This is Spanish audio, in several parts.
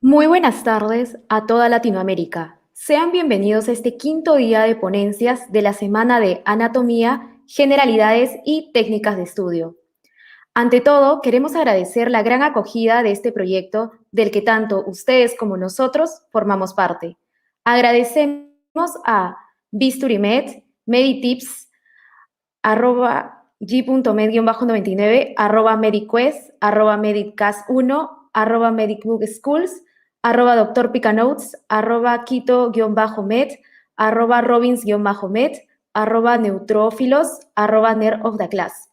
Muy buenas tardes a toda Latinoamérica. Sean bienvenidos a este quinto día de ponencias de la Semana de Anatomía, Generalidades y Técnicas de Estudio. Ante todo, queremos agradecer la gran acogida de este proyecto del que tanto ustedes como nosotros formamos parte. Agradecemos a Bisturimed, Meditips, g.med-99, @medicquest, @medicas1, @medicbookschools, @doctorpicanotes, @quito-med, @robins-med, @neutrófilos, @nerd of the class.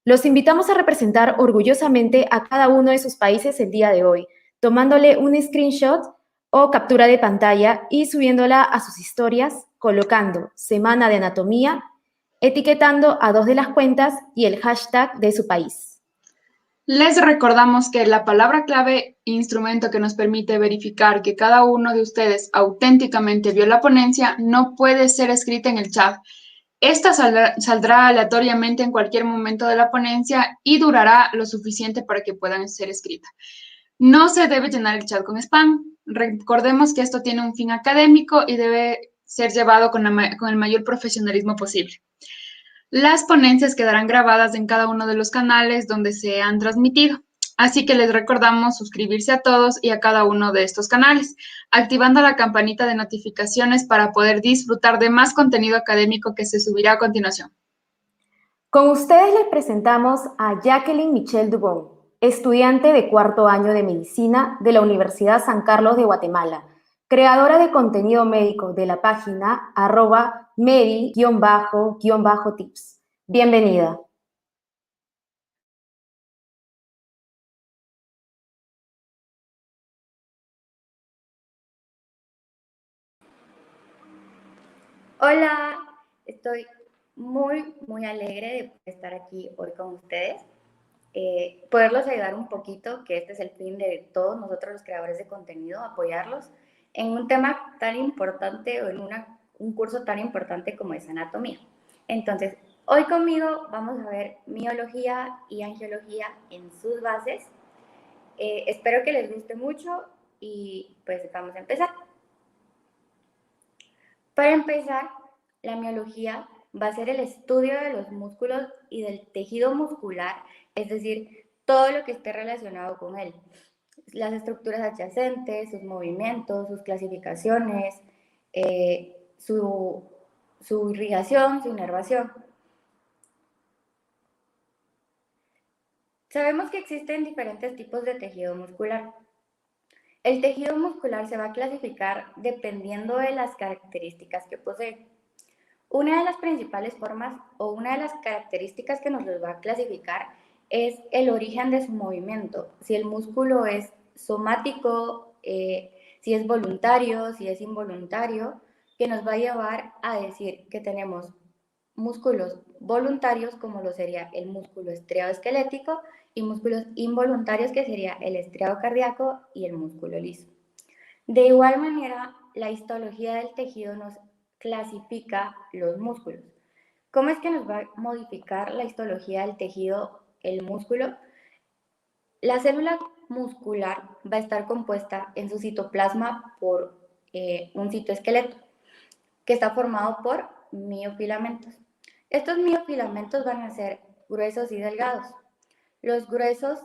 Los invitamos a representar orgullosamente a cada uno de sus países el día de hoy, tomándole un screenshot o captura de pantalla y subiéndola a sus historias, colocando Semana de Anatomía, etiquetando a dos de las cuentas y el hashtag de su país. Les recordamos que la palabra clave, instrumento que nos permite verificar que cada uno de ustedes auténticamente vio la ponencia, no puede ser escrita en el chat. Esta saldrá aleatoriamente en cualquier momento de la ponencia y durará lo suficiente para que puedan ser escrita. No se debe llenar el chat con spam. Recordemos que esto tiene un fin académico y debe ser llevado con el mayor profesionalismo posible. Las ponencias quedarán grabadas en cada uno de los canales donde se han transmitido. Así que les recordamos suscribirse a todos y a cada uno de estos canales, activando la campanita de notificaciones para poder disfrutar de más contenido académico que se subirá a continuación. Con ustedes les presentamos a Jacqueline Michelle Dubón, estudiante de cuarto año de Medicina de la Universidad San Carlos de Guatemala, creadora de contenido médico de la página @medi-tips. Bienvenida. Hola, estoy muy alegre de poder estar aquí hoy con ustedes, poderlos ayudar un poquito, que este es el fin de todos nosotros los creadores de contenido, apoyarlos en un tema tan importante o en un curso tan importante como es anatomía. Entonces, hoy conmigo vamos a ver miología y angiología en sus bases. Espero que les guste mucho y pues vamos a empezar. Para empezar, la miología va a ser el estudio de los músculos y del tejido muscular, es decir, todo lo que esté relacionado con él. Las estructuras adyacentes, sus movimientos, sus clasificaciones, su irrigación, su inervación. Sabemos que existen diferentes tipos de tejido muscular. El tejido muscular se va a clasificar dependiendo de las características que posee. Una de las principales formas o una de las características que nos los va a clasificar es el origen de su movimiento. Si el músculo es somático, si es voluntario, si es involuntario, que nos va a llevar a decir que tenemos músculos voluntarios, como lo sería el músculo estriado esquelético, y músculos involuntarios, que sería el estriado cardíaco y el músculo liso. De igual manera, la histología del tejido nos clasifica los músculos. ¿Cómo es que nos va a modificar la histología del tejido el músculo? La célula muscular va a estar compuesta en su citoplasma por un citoesqueleto, que está formado por miofilamentos. Estos miofilamentos van a ser gruesos y delgados. Los gruesos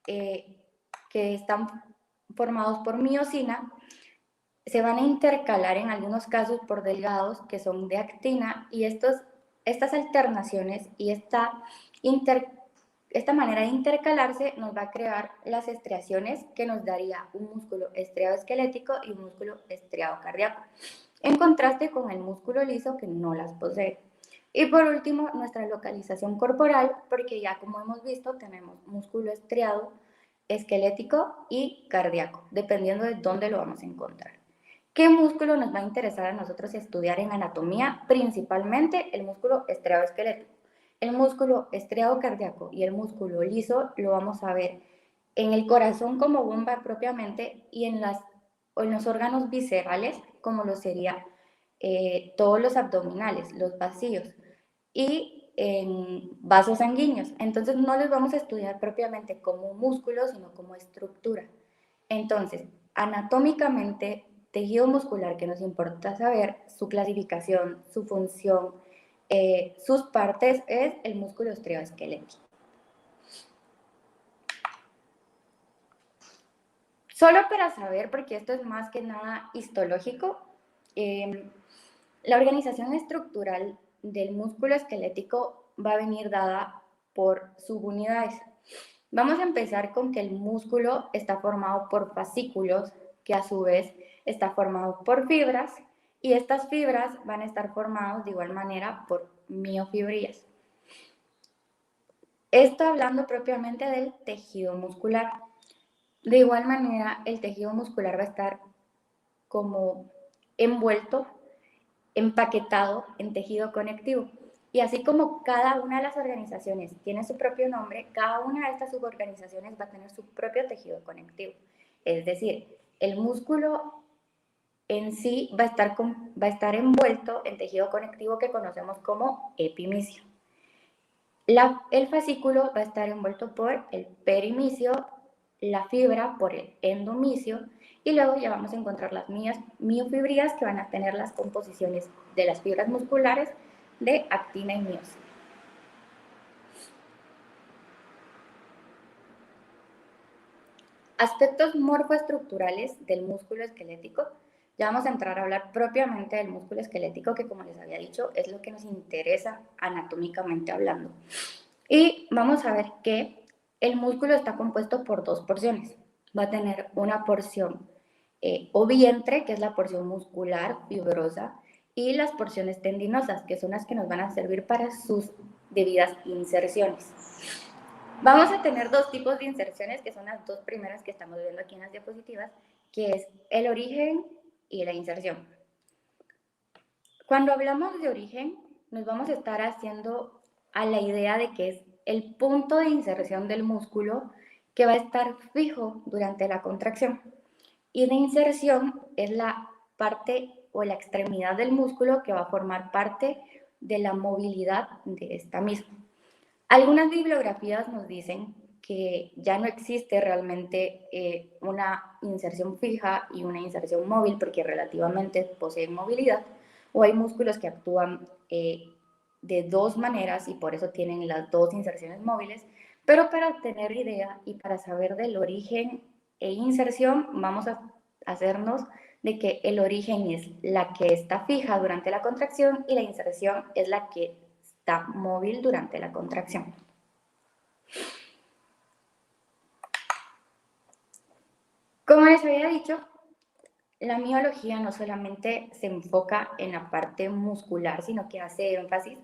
que están formados por miosina se van a intercalar en algunos casos por delgados que son de actina, y estas alternaciones y esta manera de intercalarse nos va a crear las estriaciones, que nos daría un músculo estriado esquelético y un músculo estriado cardíaco, en contraste con el músculo liso, que no las posee. Y por último, nuestra localización corporal, porque ya como hemos visto tenemos músculo estriado esquelético y cardíaco, dependiendo de dónde lo vamos a encontrar. ¿Qué músculo nos va a interesar a nosotros estudiar en anatomía? Principalmente el músculo estriado esquelético. El músculo estriado cardíaco y el músculo liso lo vamos a ver en el corazón como bomba propiamente, y en los órganos viscerales, como lo sería todos los abdominales, los vacíos, y en vasos sanguíneos. Entonces no les vamos a estudiar propiamente como músculo, sino como estructura. Entonces, anatómicamente, tejido muscular que nos importa saber, su clasificación, su función, sus partes, es el músculo osteoesquelético. Solo para saber, porque esto es más que nada histológico, la organización estructural del músculo esquelético va a venir dada por subunidades. Vamos a empezar con que el músculo está formado por fascículos, que a su vez está formado por fibras, y estas fibras van a estar formadas de igual manera por miofibrillas. Esto hablando propiamente del tejido muscular. De igual manera, el tejido muscular va a estar como envuelto, empaquetado en tejido conectivo. Y así como cada una de las organizaciones tiene su propio nombre, cada una de estas suborganizaciones va a tener su propio tejido conectivo. Es decir, el músculo en sí va a estar envuelto en tejido conectivo que conocemos como epimicio. El fascículo va a estar envuelto por el perimicio, la fibra por el endomicio, y luego ya vamos a encontrar las miofibrillas, que van a tener las composiciones de las fibras musculares de actina y miosina. Aspectos morfoestructurales del músculo esquelético. Ya vamos a entrar a hablar propiamente del músculo esquelético, que como les había dicho, es lo que nos interesa anatómicamente hablando. Y vamos a ver que el músculo está compuesto por dos porciones. Va a tener una porción o vientre, que es la porción muscular fibrosa, y las porciones tendinosas, que son las que nos van a servir para sus debidas inserciones. Vamos a tener dos tipos de inserciones, que son las dos primeras que estamos viendo aquí en las diapositivas, que es el origen y la inserción. Cuando hablamos de origen, nos vamos a estar haciendo a la idea de que es el punto de inserción del músculo que va a estar fijo durante la contracción. Y de inserción es la parte o la extremidad del músculo que va a formar parte de la movilidad de esta misma. Algunas bibliografías nos dicen que ya no existe realmente una inserción fija y una inserción móvil, porque relativamente poseen movilidad, o hay músculos que actúan de dos maneras y por eso tienen las dos inserciones móviles, pero para tener idea y para saber del origen e inserción, vamos a hacernos de que el origen es la que está fija durante la contracción y la inserción es la que está móvil durante la contracción. Como les había dicho, la miología no solamente se enfoca en la parte muscular, sino que hace énfasis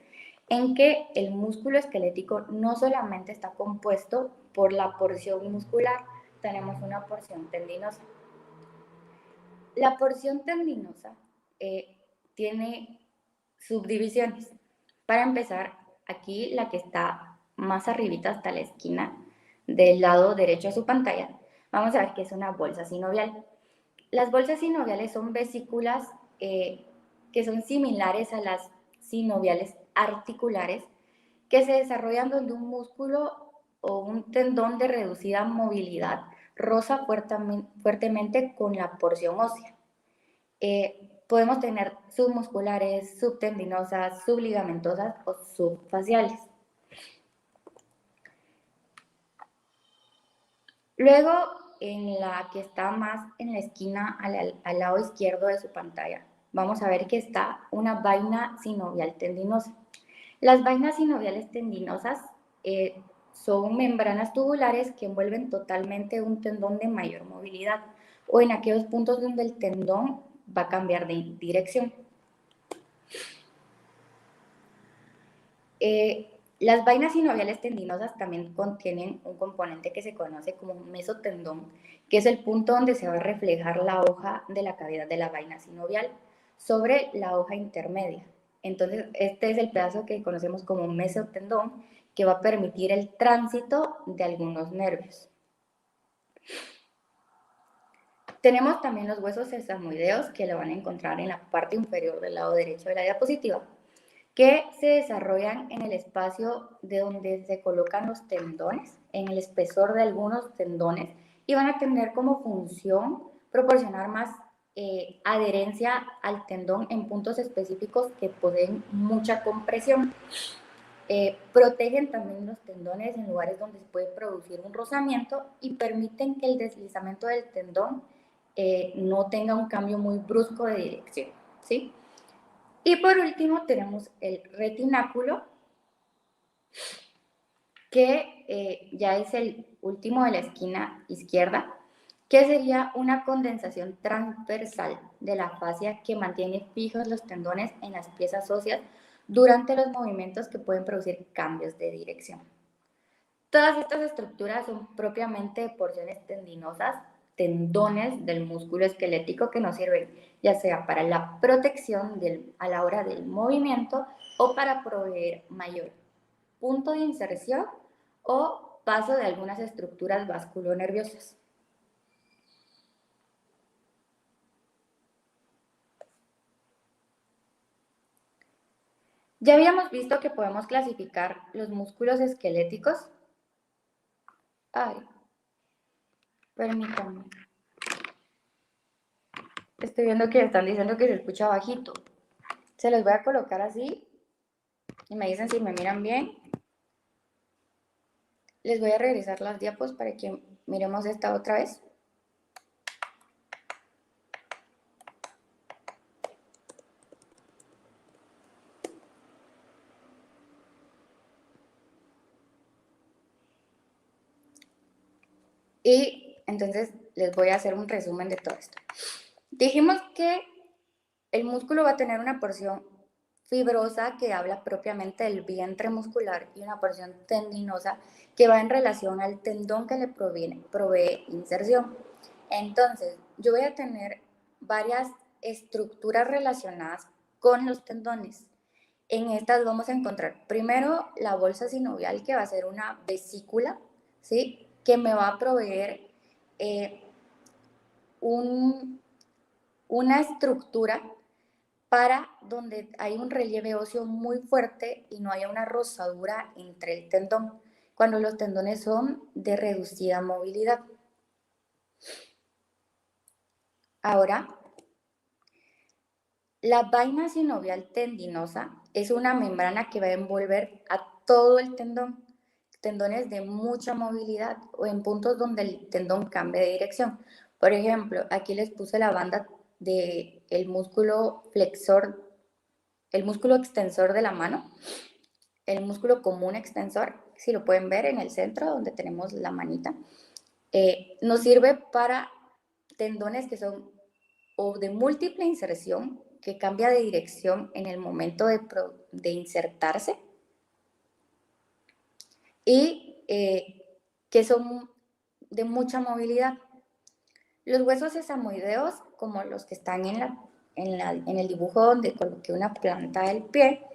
en que el músculo esquelético no solamente está compuesto por la porción muscular, tenemos una porción tendinosa. La porción tendinosa tiene subdivisiones. Para empezar, aquí la que está más arribita hasta la esquina del lado derecho de su pantalla, vamos a ver que es una bolsa sinovial. Las bolsas sinoviales son vesículas que son similares a las sinoviales articulares, que se desarrollan donde un músculo o un tendón de reducida movilidad roza fuertemente con la porción ósea. Podemos tener submusculares, subtendinosas, subligamentosas o subfaciales. Luego, en la que está más en la esquina al lado izquierdo de su pantalla, vamos a ver que está una vaina sinovial tendinosa. Las vainas sinoviales tendinosas son membranas tubulares que envuelven totalmente un tendón de mayor movilidad o en aquellos puntos donde el tendón va a cambiar de dirección. Las vainas sinoviales tendinosas también contienen un componente que se conoce como un mesotendón, que es el punto donde se va a reflejar la hoja de la cavidad de la vaina sinovial sobre la hoja intermedia. Entonces, este es el pedazo que conocemos como un mesotendón, que va a permitir el tránsito de algunos nervios. Tenemos también los huesos sesamoideos, que lo van a encontrar en la parte inferior del lado derecho de la diapositiva, que se desarrollan en el espacio de donde se colocan los tendones, en el espesor de algunos tendones, y van a tener como función proporcionar más adherencia al tendón en puntos específicos que poseen mucha compresión. Protegen también los tendones en lugares donde se puede producir un rozamiento y permiten que el deslizamiento del tendón no tenga un cambio muy brusco de dirección, ¿sí? Y por último tenemos el retináculo, que ya es el último de la esquina izquierda, que sería una condensación transversal de la fascia que mantiene fijos los tendones en las piezas óseas durante los movimientos que pueden producir cambios de dirección. Todas estas estructuras son propiamente porciones tendinosas, tendones del músculo esquelético que nos sirven ya sea para la protección a la hora del movimiento o para proveer mayor punto de inserción o paso de algunas estructuras vasculonerviosas. Ya habíamos visto que podemos clasificar los músculos esqueléticos. Ay, permítanme. Estoy viendo que están diciendo que se escucha bajito. Se los voy a colocar así y me dicen si me miran bien. Les voy a regresar las diapos para que miremos esta otra vez. Y entonces les voy a hacer un resumen de todo esto. Dijimos que el músculo va a tener una porción fibrosa que habla propiamente del vientre muscular y una porción tendinosa que va en relación al tendón que le provee inserción. Entonces, yo voy a tener varias estructuras relacionadas con los tendones. En estas vamos a encontrar primero la bolsa sinovial, que va a ser una vesícula, ¿sí? Que me va a proveer una estructura para donde hay un relieve óseo muy fuerte y no haya una rozadura entre el tendón, cuando los tendones son de reducida movilidad. Ahora, la vaina sinovial tendinosa es una membrana que va a envolver a todo el tendón, tendones de mucha movilidad o en puntos donde el tendón cambia de dirección. Por ejemplo, aquí les puse la banda del músculo flexor, el músculo extensor de la mano, el músculo común extensor, si lo pueden ver en el centro donde tenemos la manita, nos sirve para tendones que son o de múltiple inserción, que cambia de dirección en el momento de insertarse, y que son de mucha movilidad. Los huesos sesamoideos, como los que están en el dibujo donde coloqué una planta del pie,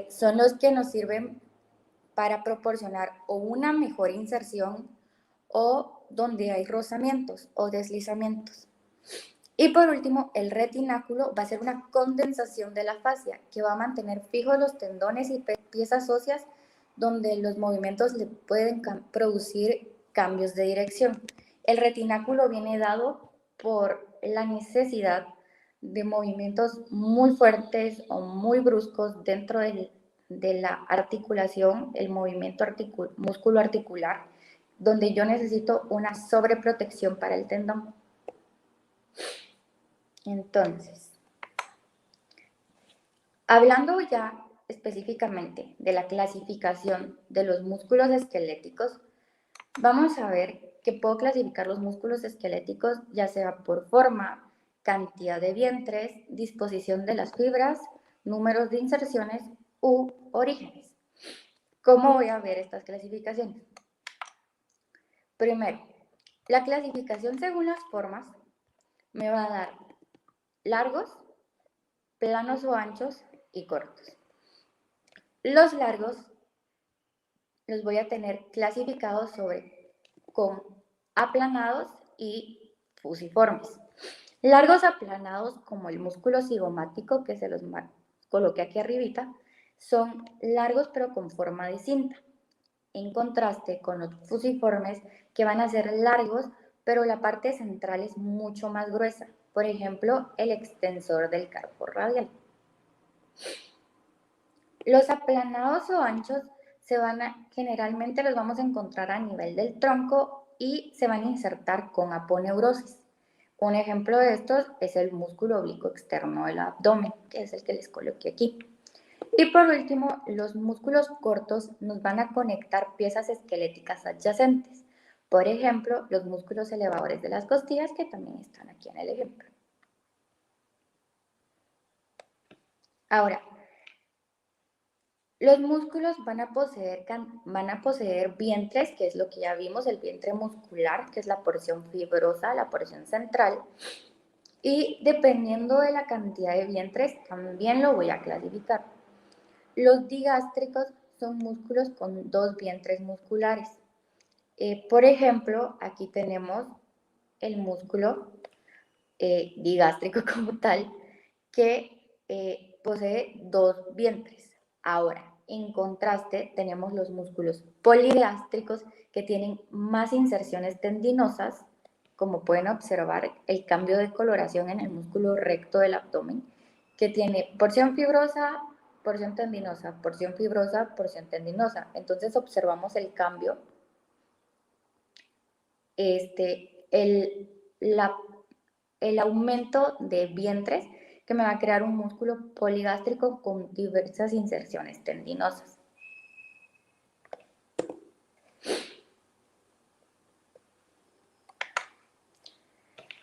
son los que nos sirven para proporcionar o una mejor inserción o donde hay rozamientos o deslizamientos. Y por último, el retináculo va a ser una condensación de la fascia que va a mantener fijos los tendones y piezas óseas donde los movimientos le pueden producir cambios de dirección. El retináculo viene dado por la necesidad de movimientos muy fuertes o muy bruscos dentro de la articulación, el movimiento músculo articular, donde yo necesito una sobreprotección para el tendón. Entonces, hablando ya específicamente de la clasificación de los músculos esqueléticos, vamos a ver que puedo clasificar los músculos esqueléticos ya sea por forma, cantidad de vientres, disposición de las fibras, números de inserciones u orígenes. ¿Cómo voy a ver estas clasificaciones? Primero, la clasificación según las formas me va a dar largos, planos o anchos y cortos. Los largos los voy a tener clasificados con aplanados y fusiformes. Largos aplanados, como el músculo cigomático, que se los coloqué aquí arribita, son largos pero con forma de cinta, en contraste con los fusiformes, que van a ser largos pero la parte central es mucho más gruesa. Por ejemplo, el extensor del carpo radial. Los aplanados o anchos generalmente los vamos a encontrar a nivel del tronco y se van a insertar con aponeurosis. Un ejemplo de estos es el músculo oblicuo externo del abdomen, que es el que les coloqué aquí. Y por último, los músculos cortos nos van a conectar piezas esqueléticas adyacentes. Por ejemplo, los músculos elevadores de las costillas, que también están aquí en el ejemplo. Ahora, los músculos van a poseer vientres, que es lo que ya vimos, el vientre muscular, que es la porción fibrosa, la porción central. Y dependiendo de la cantidad de vientres, también lo voy a clasificar. Los digástricos son músculos con 2 vientres musculares. Por ejemplo, aquí tenemos el músculo digástrico como tal, que posee 2 vientres. Ahora, en contraste, tenemos los músculos poligástricos que tienen más inserciones tendinosas, como pueden observar el cambio de coloración en el músculo recto del abdomen, que tiene porción fibrosa, porción tendinosa, porción fibrosa, porción tendinosa. Entonces observamos el cambio, el aumento de vientres que me va a crear un músculo poligástrico con diversas inserciones tendinosas.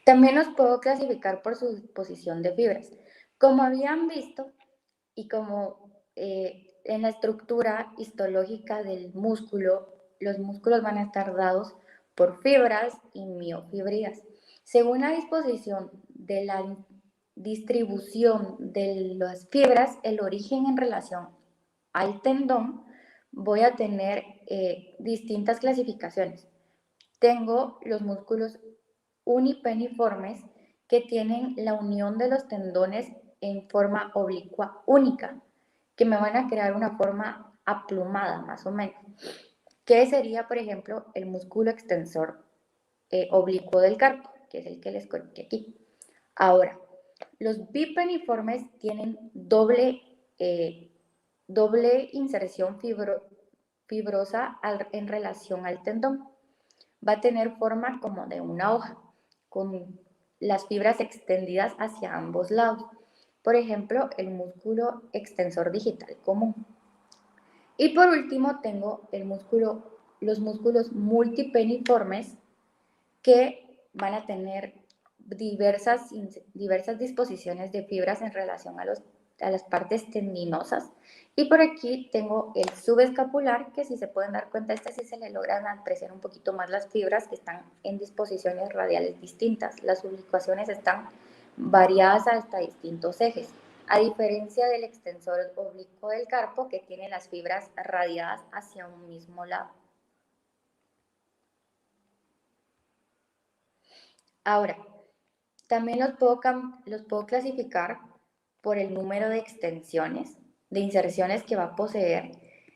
También los puedo clasificar por su disposición de fibras. Como habían visto, y como en la estructura histológica del músculo, los músculos van a estar dados por fibras y miofibrillas. Según la disposición de la distribución de las fibras, el origen en relación al tendón, voy a tener distintas clasificaciones. Tengo los músculos unipeniformes que tienen la unión de los tendones en forma oblicua única, que me van a crear una forma aplumada más o menos, que sería, por ejemplo, el músculo extensor oblicuo del carpo, que es el que les coloqué aquí. Ahora, los bipeniformes tienen doble inserción fibrosa en relación al tendón. Va a tener forma como de una hoja, con las fibras extendidas hacia ambos lados. Por ejemplo, el músculo extensor digital común. Y por último tengo los músculos multipeniformes que van a tener diversas disposiciones de fibras en relación a las partes tendinosas. Y por aquí tengo el subescapular, que si se pueden dar cuenta, sí se le logran apreciar un poquito más las fibras que están en disposiciones radiales distintas. Las ubicaciones están variadas hasta distintos ejes, a diferencia del extensor oblicuo del carpo, que tiene las fibras radiadas hacia un mismo lado. Ahora, también los puedo clasificar por el número de extensiones, de inserciones que va a poseer,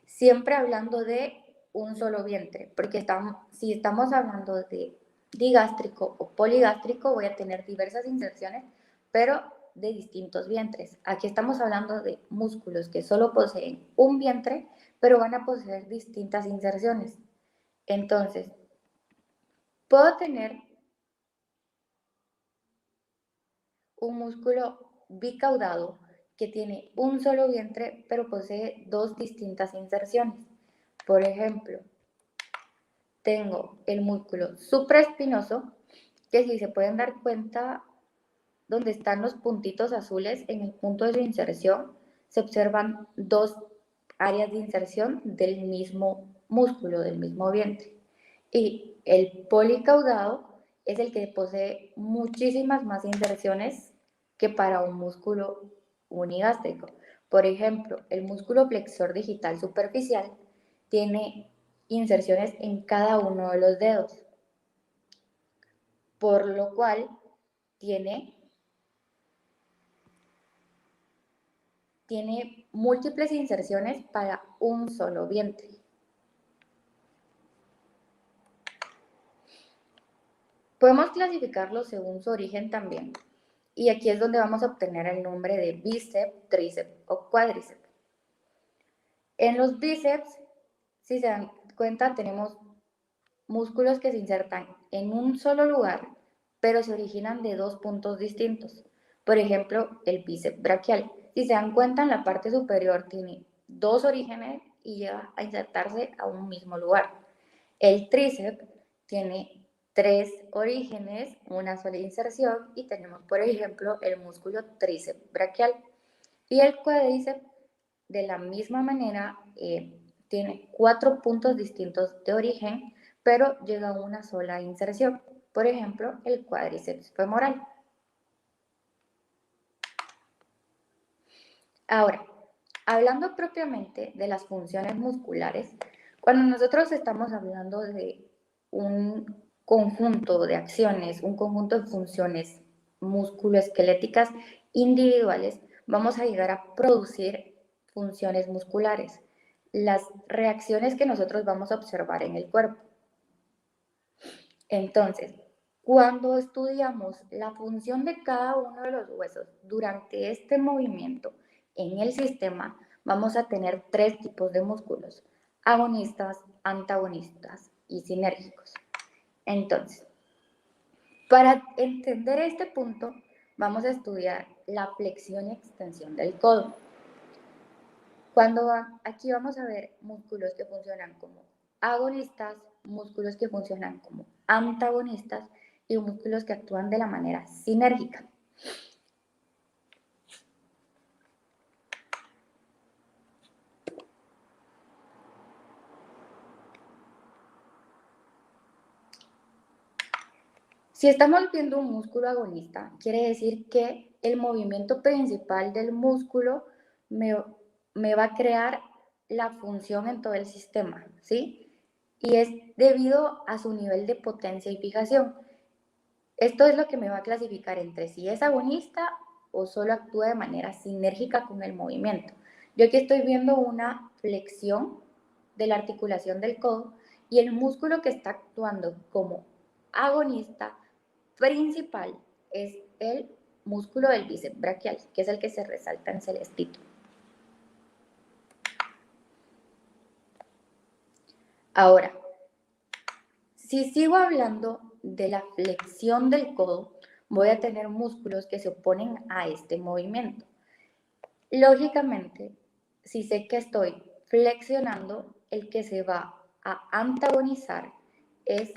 siempre hablando de un solo vientre, porque si estamos hablando de digástrico o poligástrico, voy a tener diversas inserciones, pero de distintos vientres. Aquí estamos hablando de músculos que solo poseen un vientre, pero van a poseer distintas inserciones. Entonces, puedo tener un músculo bicaudado que tiene un solo vientre, pero posee 2 distintas inserciones. Por ejemplo, tengo el músculo supraespinoso, que si se pueden dar cuenta, donde están los puntitos azules en el punto de su inserción, se observan 2 áreas de inserción del mismo músculo, del mismo vientre. Y el policaudado es el que posee muchísimas más inserciones que para un músculo unigástrico. Por ejemplo, el músculo flexor digital superficial tiene inserciones en cada uno de los dedos, por lo cual tiene múltiples inserciones para un solo vientre. Podemos clasificarlos según su origen también. Y aquí es donde vamos a obtener el nombre de bíceps, tríceps o cuádriceps. En los bíceps, si se dan cuenta, tenemos músculos que se insertan en un solo lugar, pero se originan de dos puntos distintos. Por ejemplo, el bíceps braquial. Si se dan cuenta, en la parte superior tiene dos orígenes y llega a insertarse a un mismo lugar. El tríceps tiene tres orígenes, una sola inserción, y tenemos, por ejemplo, el músculo tríceps braquial. Y el cuádriceps, de la misma manera, tiene cuatro puntos distintos de origen, pero llega a una sola inserción. Por ejemplo, el cuádriceps femoral. Ahora, hablando propiamente de las funciones musculares, cuando nosotros estamos hablando de un conjunto de acciones, un conjunto de funciones musculoesqueléticas individuales, vamos a llegar a producir funciones musculares, las reacciones que nosotros vamos a observar en el cuerpo. Entonces, cuando estudiamos la función de cada uno de los huesos durante este movimiento en el sistema, vamos a tener tres tipos de músculos: agonistas, antagonistas y sinérgicos. Entonces, para entender este punto, vamos a estudiar la flexión y extensión del codo. Aquí vamos a ver músculos que funcionan como agonistas, músculos que funcionan como antagonistas y músculos que actúan de la manera sinérgica. Si estamos viendo un músculo agonista, quiere decir que el movimiento principal del músculo me va a crear la función en todo el sistema, ¿sí? Y es debido a su nivel de potencia y fijación. Esto es lo que me va a clasificar entre si es agonista o solo actúa de manera sinérgica con el movimiento. Yo aquí estoy viendo una flexión de la articulación del codo y el músculo que está actuando como agonista principal es el músculo del bíceps braquial, que es el que se resalta en celestito. Ahora, si sigo hablando de la flexión del codo, voy a tener músculos que se oponen a este movimiento. Lógicamente, si sé que estoy flexionando, el que se va a antagonizar es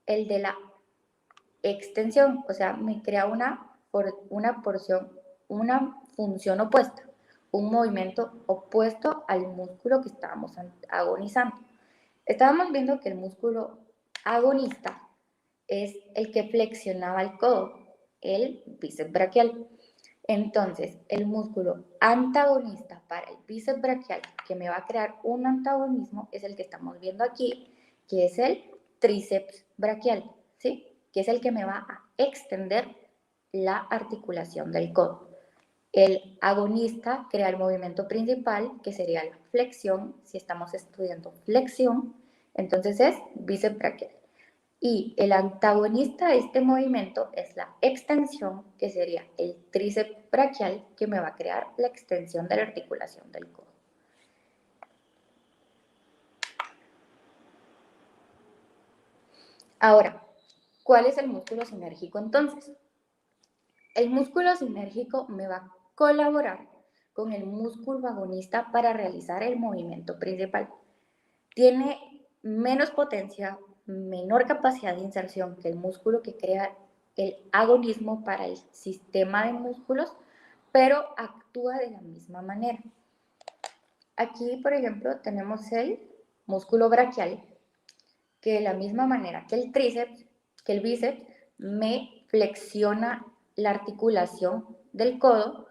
el de la extensión, o sea, me crea una función opuesta, un movimiento opuesto al músculo que estábamos agonizando. Estábamos viendo que el músculo agonista es el que flexionaba el codo, el bíceps braquial. Entonces, el músculo antagonista para el bíceps braquial, que me va a crear un antagonismo, es el que estamos viendo aquí, que es el tríceps braquial, ¿sí? Que es el que me va a extender la articulación del codo. El agonista crea el movimiento principal, que sería la flexión. Si estamos estudiando flexión, entonces es bíceps braquial. Y el antagonista de este movimiento es la extensión, que sería el tríceps braquial, que me va a crear la extensión de la articulación del codo. Ahora, ¿cuál es el músculo sinérgico entonces? El músculo sinérgico me va a colaborar con el músculo agonista para realizar el movimiento principal. Tiene menos potencia, menor capacidad de inserción que el músculo que crea el agonismo para el sistema de músculos, pero actúa de la misma manera. Aquí, por ejemplo, tenemos el músculo braquial, que de la misma manera que el tríceps, que el bíceps, me flexiona la articulación del codo,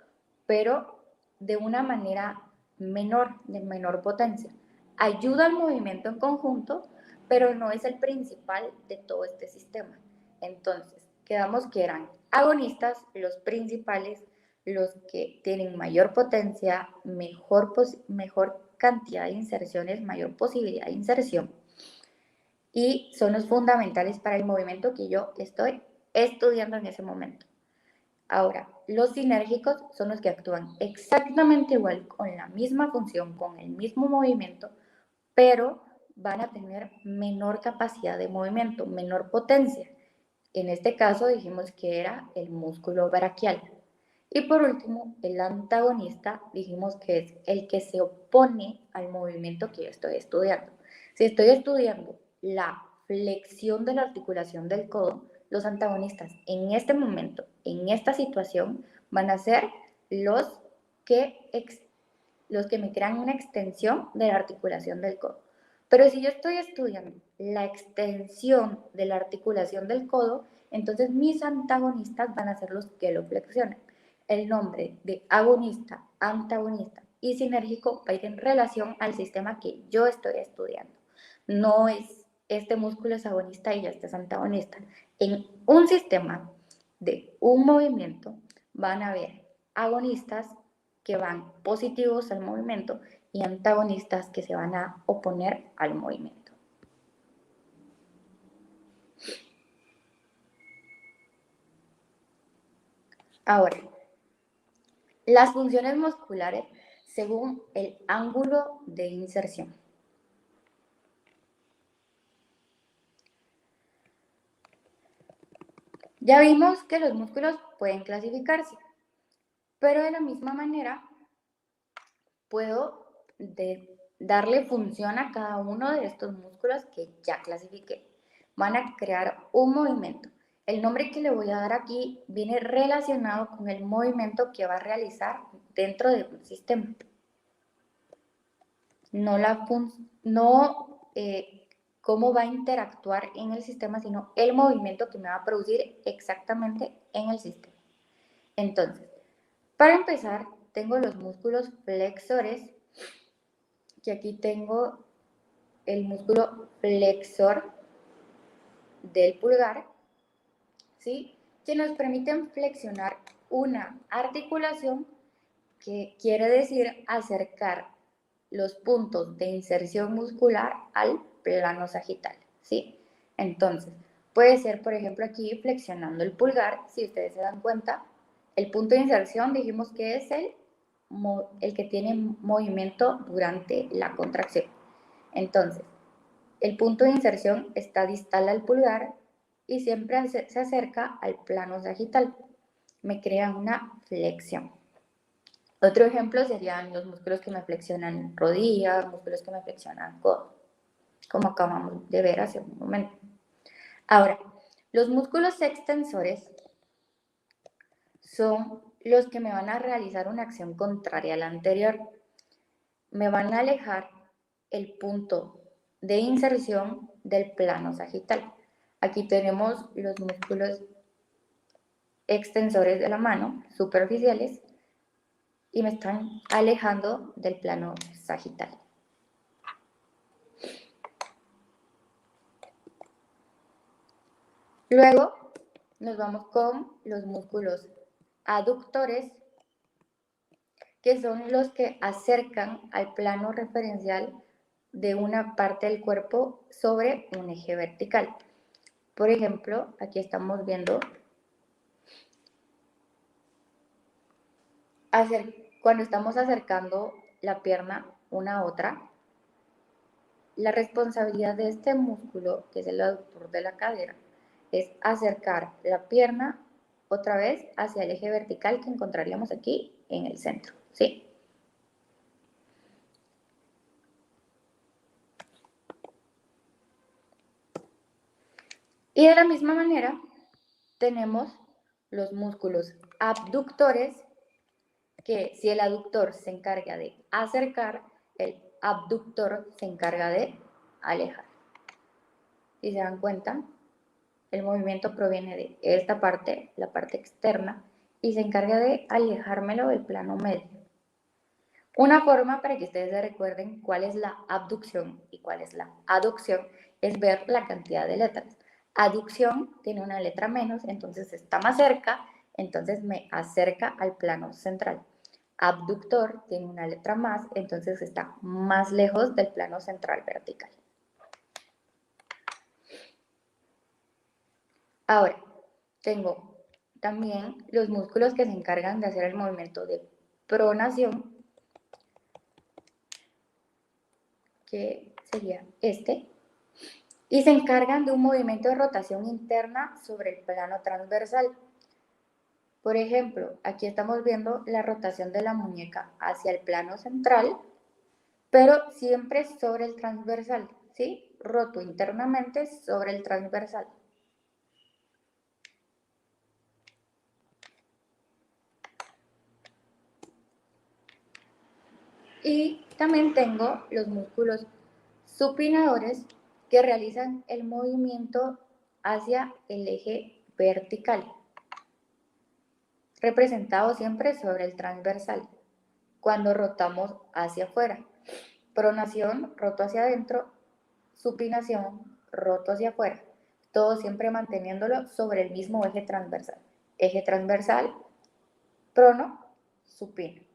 pero de una manera menor, de menor potencia. Ayuda al movimiento en conjunto, pero no es el principal de todo este sistema. Entonces, quedamos que eran agonistas los principales, los que tienen mayor potencia, mejor cantidad de inserciones, mayor posibilidad de inserción. y son los fundamentales para el movimiento que yo estoy estudiando en ese momento. Ahora, los sinérgicos son los que actúan exactamente igual, con la misma función, con el mismo movimiento, pero van a tener menor capacidad de movimiento, menor potencia. En este caso dijimos que era el músculo braquial. Y por último, el antagonista dijimos que es el que se opone al movimiento que yo estoy estudiando. Si estoy estudiando la flexión de la articulación del codo, los antagonistas en este momento, en esta situación, van a ser los que me crean una extensión de la articulación del codo. Pero si yo estoy estudiando la extensión de la articulación del codo, entonces mis antagonistas van a ser los que lo flexionan. El nombre de agonista, antagonista y sinérgico va a ir en relación al sistema que yo estoy estudiando. No es este músculo es agonista y este es antagonista. En un sistema de un movimiento van a haber agonistas que van positivos al movimiento y antagonistas que se van a oponer al movimiento. Ahora, las funciones musculares según el ángulo de inserción. Ya vimos que los músculos pueden clasificarse, pero de la misma manera puedo darle función a cada uno de estos músculos que ya clasifiqué. Van a crear un movimiento. El nombre que le voy a dar aquí viene relacionado con el movimiento que va a realizar dentro de un sistema. No cómo va a interactuar en el sistema, sino el movimiento que me va a producir exactamente en el sistema. Entonces, para empezar, tengo los músculos flexores, que aquí tengo el músculo flexor del pulgar, ¿sí? Que nos permiten flexionar una articulación, que quiere decir acercar los puntos de inserción muscular al plano sagital, ¿sí? Entonces, puede ser, por ejemplo, aquí flexionando el pulgar, si ustedes se dan cuenta, el punto de inserción dijimos que es el que tiene movimiento durante la contracción. Entonces, el punto de inserción está distal al pulgar y siempre se acerca al plano sagital. Me crea una flexión. Otro ejemplo serían los músculos que me flexionan rodillas, músculos que me flexionan codo, como acabamos de ver hace un momento. Ahora, los músculos extensores son los que me van a realizar una acción contraria a la anterior. Me van a alejar el punto de inserción del plano sagital. Aquí tenemos los músculos extensores de la mano, superficiales, y me están alejando del plano sagital. Luego nos vamos con los músculos aductores, que son los que acercan al plano referencial de una parte del cuerpo sobre un eje vertical. Por ejemplo, aquí estamos viendo cuando estamos acercando la pierna una a otra, la responsabilidad de este músculo, que es el aductor de la cadera, es acercar la pierna otra vez hacia el eje vertical que encontraríamos aquí en el centro, ¿sí? Y de la misma manera tenemos los músculos abductores, que si el aductor se encarga de acercar, el abductor se encarga de alejar. Si se dan cuenta, el movimiento proviene de esta parte, la parte externa, y se encarga de alejármelo del plano medio. Una forma para que ustedes se recuerden cuál es la abducción y cuál es la aducción es ver la cantidad de letras. Aducción tiene una letra menos, entonces está más cerca, entonces me acerca al plano central. Abductor tiene una letra más, entonces está más lejos del plano central vertical. Ahora, tengo también los músculos que se encargan de hacer el movimiento de pronación, que sería este, y se encargan de un movimiento de rotación interna sobre el plano transversal. Por ejemplo, aquí estamos viendo la rotación de la muñeca hacia el plano central, pero siempre sobre el transversal, ¿sí? Roto internamente sobre el transversal. Y también tengo los músculos supinadores que realizan el movimiento hacia el eje vertical, representado siempre sobre el transversal, cuando rotamos hacia afuera. Pronación, roto hacia adentro, supinación, roto hacia afuera. Todo siempre manteniéndolo sobre el mismo eje transversal. Eje transversal, prono, supino.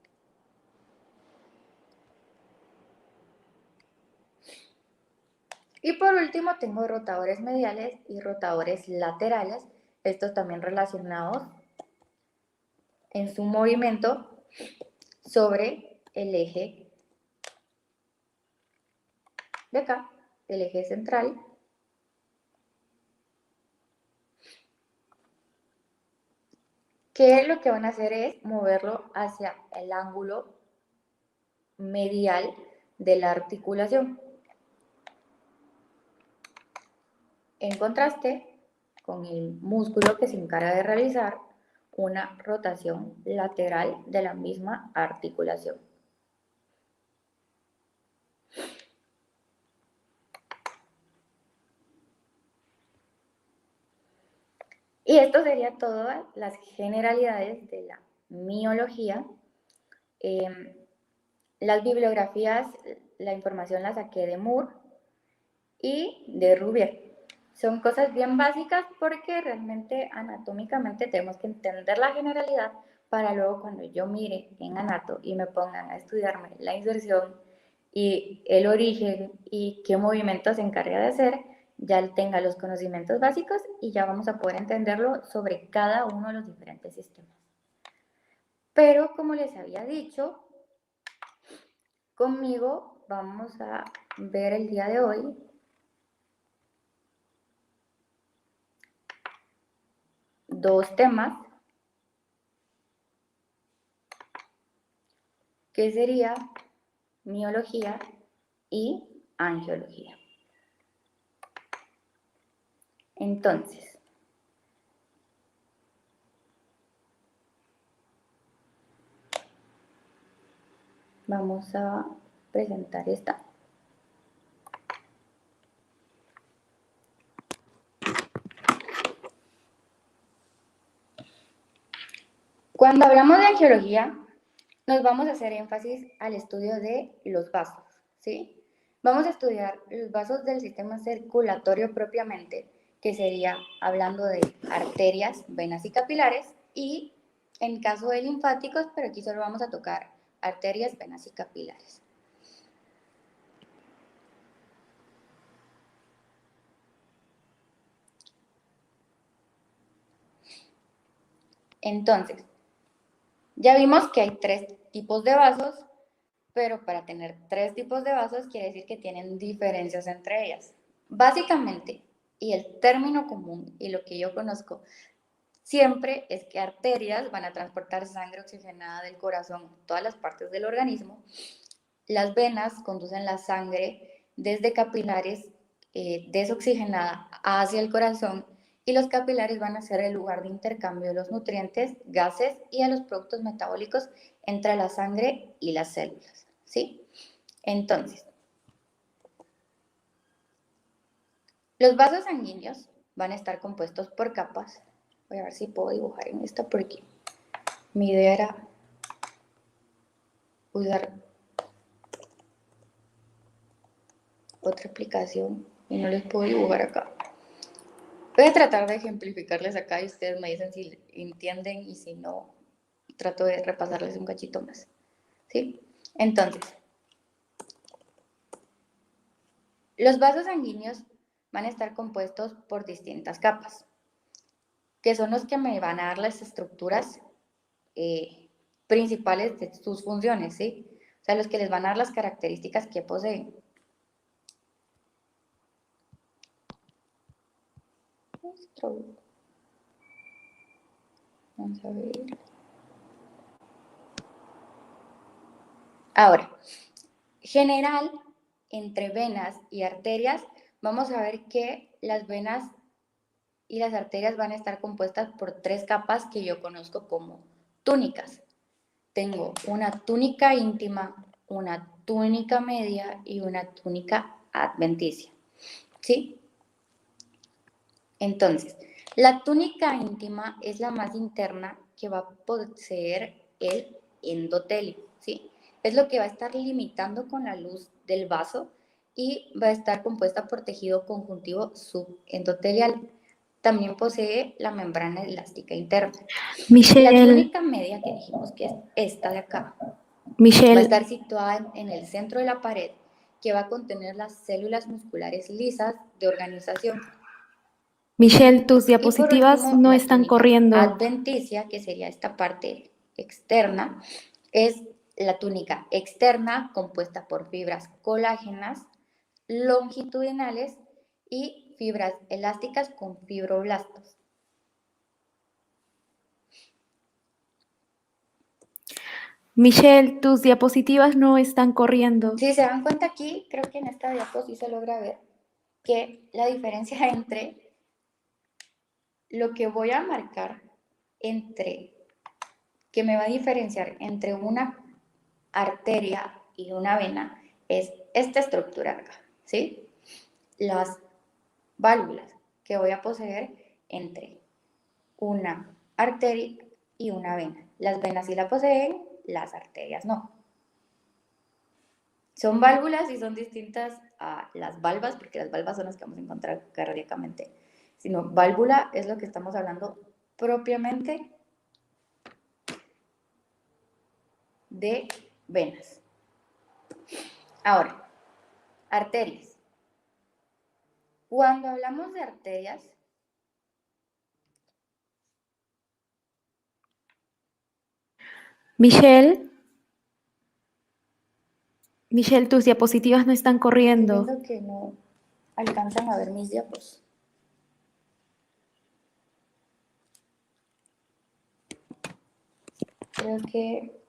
Y por último tengo rotadores mediales y rotadores laterales, estos también relacionados en su movimiento sobre el eje de acá, el eje central, que lo que van a hacer es moverlo hacia el ángulo medial de la articulación. En contraste con el músculo que se encarga de realizar una rotación lateral de la misma articulación. Y esto sería todas las generalidades de la miología. Las bibliografías, la información la saqué de Moore y de Rubier. Son cosas bien básicas porque realmente anatómicamente tenemos que entender la generalidad para luego cuando yo mire en anato y me pongan a estudiarme la inserción y el origen y qué movimiento se encarga de hacer, ya tenga los conocimientos básicos y ya vamos a poder entenderlo sobre cada uno de los diferentes sistemas. Pero como les había dicho, conmigo vamos a ver el día de hoy dos temas, que sería miología y angiología. Entonces, vamos a presentar esta. Cuando hablamos de angiología, nos vamos a hacer énfasis al estudio de los vasos, ¿sí? Vamos a estudiar los vasos del sistema circulatorio propiamente, que sería hablando de arterias, venas y capilares, y en caso de linfáticos, pero aquí solo vamos a tocar arterias, venas y capilares. Entonces, ya vimos que hay tres tipos de vasos, pero para tener tres tipos de vasos quiere decir que tienen diferencias entre ellas. Básicamente, y el término común y lo que yo conozco siempre es que arterias van a transportar sangre oxigenada del corazón a todas las partes del organismo. Las venas conducen la sangre desde capilares desoxigenada hacia el corazón y los capilares van a ser el lugar de intercambio de los nutrientes, gases y a los productos metabólicos entre la sangre y las células, ¿sí? Entonces, los vasos sanguíneos van a estar compuestos por capas. Voy a ver si puedo dibujar en esta porque mi idea era usar otra aplicación y no les puedo dibujar acá. Voy a tratar de ejemplificarles acá y ustedes me dicen si entienden y si no, trato de repasarles un cachito más, ¿sí? Entonces, los vasos sanguíneos van a estar compuestos por distintas capas. que son los que me van a dar las estructuras principales de sus funciones, ¿sí? O sea, los que les van a dar las características que poseen. Vamos a ver. Ahora, general, entre venas y arterias, vamos a ver que las venas y las arterias van a estar compuestas por 3 capas que yo conozco como túnicas. Tengo una túnica íntima, una túnica media y una túnica adventicia, ¿sí? Entonces, la túnica íntima es la más interna que va a poseer el endotelio, ¿sí? Es lo que va a estar limitando con la luz del vaso y va a estar compuesta por tejido conjuntivo subendotelial. También posee la membrana elástica interna. La Michelle, túnica media, que dijimos que es esta de acá, va a Michelle, estar situada en el centro de la pared, que va a contener las células musculares lisas de organización. Michelle, tus Y por diapositivas último, no la están túnica corriendo. adventicia, que sería esta parte externa, es la túnica externa compuesta por fibras colágenas longitudinales y fibras elásticas con fibroblastos. Michelle, tus diapositivas no están corriendo. Si se dan cuenta aquí, creo que en esta diapositiva sí se logra ver que la diferencia entre lo que voy a marcar que me va a diferenciar entre una arteria y una vena es esta estructura acá, ¿sí? Las válvulas que voy a poseer entre una arteria y una vena. Las venas sí la poseen, las arterias no. Son válvulas y son distintas a las valvas, porque las valvas son las que vamos a encontrar cardíacamente. Sino válvula es lo que estamos hablando propiamente de venas. Ahora, arterias. Cuando hablamos de arterias, Michelle, tus diapositivas no están estoy corriendo. viendo que no alcanzan a ver mis diapos. Creo que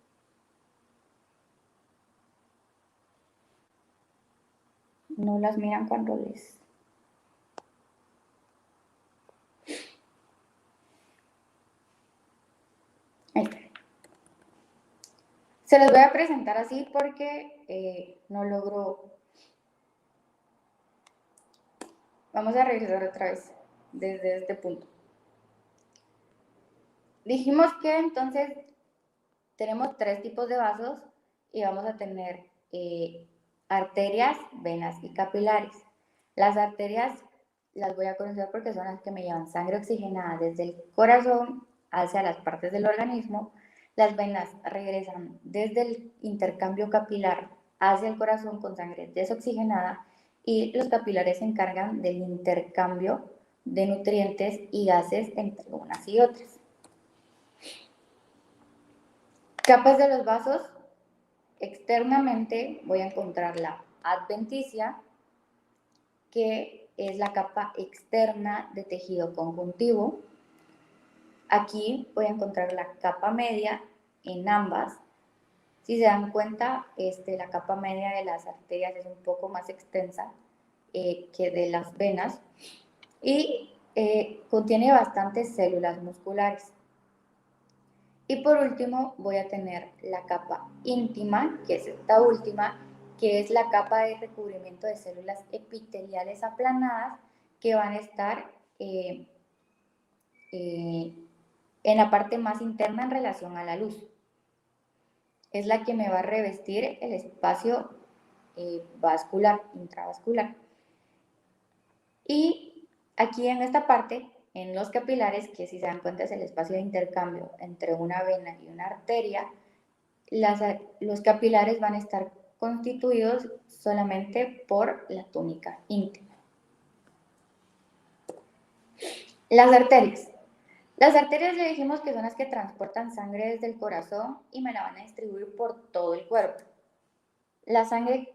no las miran cuando les... Ahí está. Se los voy a presentar así porque no logro... Vamos a revisar otra vez desde este punto. Dijimos que entonces tenemos 3 tipos de vasos y vamos a tener arterias, venas y capilares. Las arterias las voy a conocer porque son las que me llevan sangre oxigenada desde el corazón hacia las partes del organismo. Las venas regresan desde el intercambio capilar hacia el corazón con sangre desoxigenada y los capilares se encargan del intercambio de nutrientes y gases entre unas y otras. Capas de los vasos. Externamente voy a encontrar la adventicia, que es la capa externa de tejido conjuntivo. Aquí voy a encontrar la capa media en ambas. Si se dan cuenta, la capa media de las arterias es un poco más extensa que de las venas y contiene bastantes células musculares. Y por último voy a tener la capa íntima, que es esta última, que es la capa de recubrimiento de células epiteliales aplanadas que van a estar en la parte más interna en relación a la luz. Es la que me va a revestir el espacio vascular, intravascular. Y aquí en esta parte, en los capilares, que si se dan cuenta es el espacio de intercambio entre una vena y una arteria, los capilares van a estar constituidos solamente por la túnica íntima. Las arterias. Las arterias ya dijimos que son las que transportan sangre desde el corazón y me la van a distribuir por todo el cuerpo. La sangre,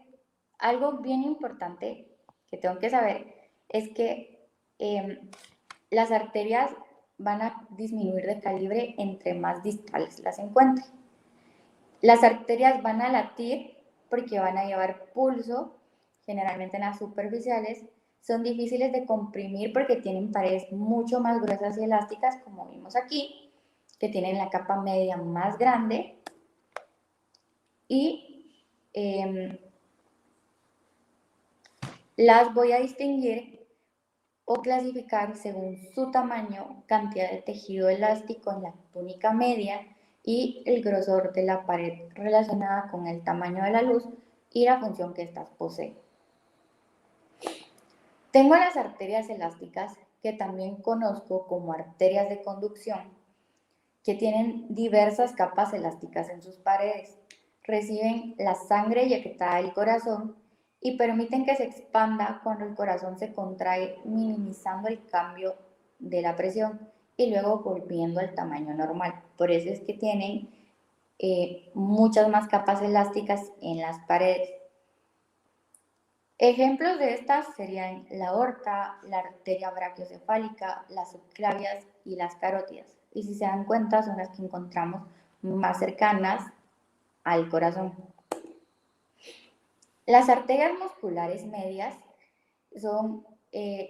algo bien importante que tengo que saber es que las arterias van a disminuir de calibre entre más distales las encuentre. Las arterias van a latir porque van a llevar pulso, generalmente en las superficiales. Son difíciles de comprimir porque tienen paredes mucho más gruesas y elásticas, como vimos aquí, que tienen la capa media más grande. Y las voy a distinguir o clasificar según su tamaño, cantidad de tejido elástico en la túnica media y el grosor de la pared relacionada con el tamaño de la luz y la función que éstas poseen. Tengo las arterias elásticas, que también conozco como arterias de conducción, que tienen diversas capas elásticas en sus paredes. Reciben la sangre eyectada del corazón y permiten que se expanda cuando el corazón se contrae, minimizando el cambio de la presión y luego volviendo al tamaño normal. Por eso es que tienen muchas más capas elásticas en las paredes. Ejemplos de estas serían la aorta, la arteria brachiocefálica, las subclavias y las carótidas. Y si se dan cuenta, son las que encontramos más cercanas al corazón. Las arterias musculares medias son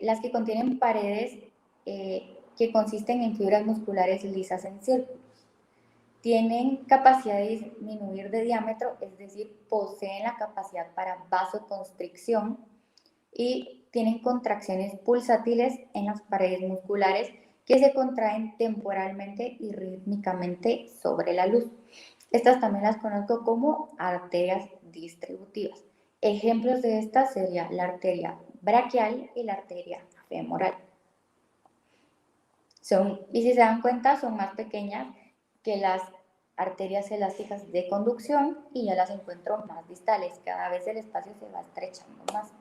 las que contienen paredes que consisten en fibras musculares lisas en círculos. Tienen capacidad de disminuir de diámetro, es decir, poseen la capacidad para vasoconstricción y tienen contracciones pulsátiles en las paredes musculares que se contraen temporalmente y rítmicamente sobre la luz. Estas también las conozco como arterias distributivas. Ejemplos de estas serían la arteria braquial y la arteria femoral. Y si se dan cuenta, son más pequeñas que las arterias elásticas de conducción y ya las encuentro más distales. Cada vez el espacio se va estrechando más.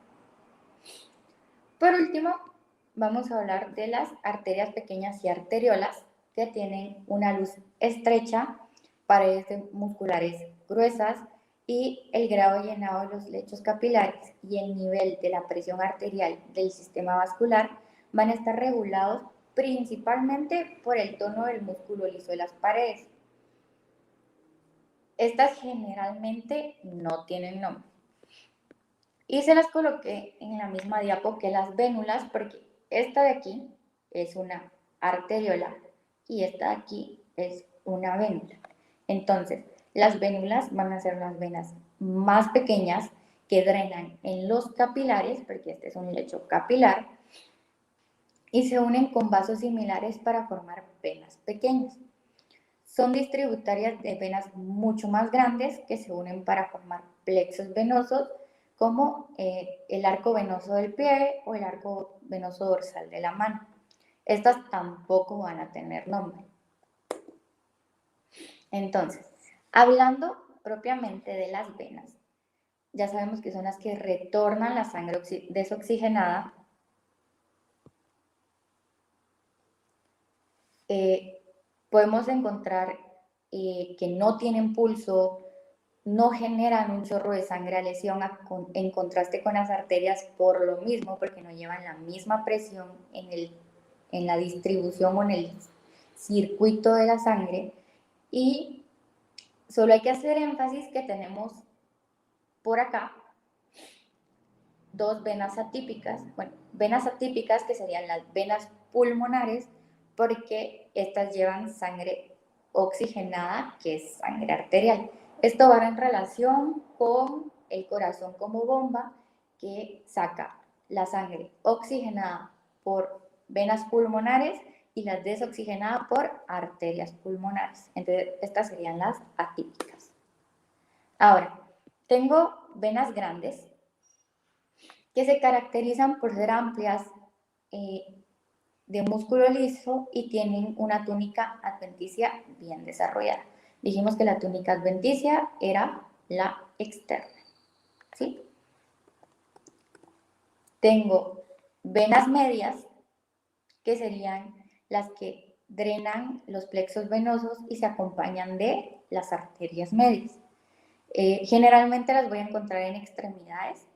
Por último, vamos a hablar de las arterias pequeñas y arteriolas, que tienen una luz estrecha, paredes musculares gruesas y el grado de llenado de los lechos capilares y el nivel de la presión arterial del sistema vascular van a estar regulados principalmente por el tono del músculo liso de las paredes. Estas generalmente no tienen nombre. Y se las coloqué en la misma diapo que las vénulas, porque esta de aquí es una arteriola y esta de aquí es una vénula. Entonces, las vénulas van a ser las venas más pequeñas que drenan en los capilares, porque este es un lecho capilar, y se unen con vasos similares para formar venas pequeñas. Son distributarias de venas mucho más grandes que se unen para formar plexos venosos, como el arco venoso del pie o el arco venoso dorsal de la mano. Estas tampoco van a tener nombre. Entonces, hablando propiamente de las venas, ya sabemos que son las que retornan la sangre desoxigenada podemos encontrar que no tienen pulso, no generan un chorro de sangre a lesión en contraste con las arterias por lo mismo, porque no llevan la misma presión en la distribución o en el circuito de la sangre. Y solo hay que hacer énfasis que tenemos por acá dos venas atípicas, venas atípicas que serían las venas pulmonares, porque estas llevan sangre oxigenada, que es sangre arterial. Esto va en relación con el corazón como bomba, que saca la sangre oxigenada por venas pulmonares y la desoxigenada por arterias pulmonares. Entonces, estas serían las atípicas. Ahora, tengo venas grandes que se caracterizan por ser amplias, de músculo liso y tienen una túnica adventicia bien desarrollada. Dijimos que la túnica adventicia era la externa, ¿sí? Tengo venas medias, que serían las que drenan los plexos venosos y se acompañan de las arterias medias. Generalmente las voy a encontrar en extremidades